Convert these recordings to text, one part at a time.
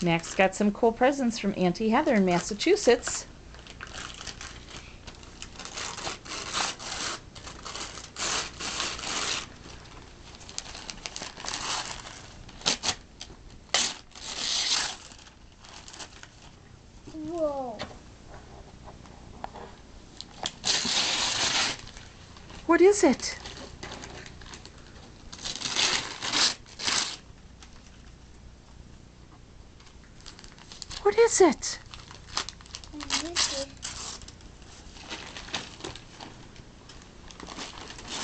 Max got some cool presents from Auntie Heather in Massachusetts. Whoa. What is it? What is it?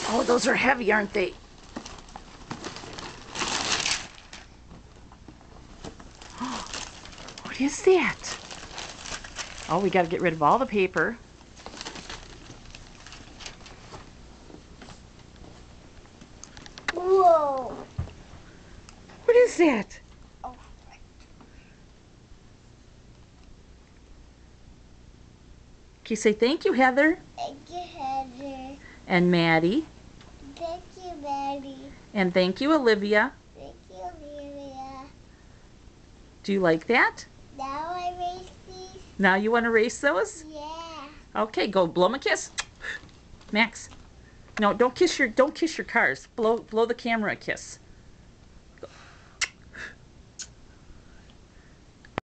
Oh, those are heavy, aren't they? What is that? Oh, we got to get rid of all the paper. Whoa. What is that? Oh. Can you say thank you, Heather? Thank you, Heather. And Maddie? Thank you, Maddie. And thank you, Olivia. Thank you, Olivia. Do you like that? Now I race these? Now you want to race those? Yeah. Okay, go blow 'em a kiss. Max. No, don't kiss your cars. Blow the camera a kiss.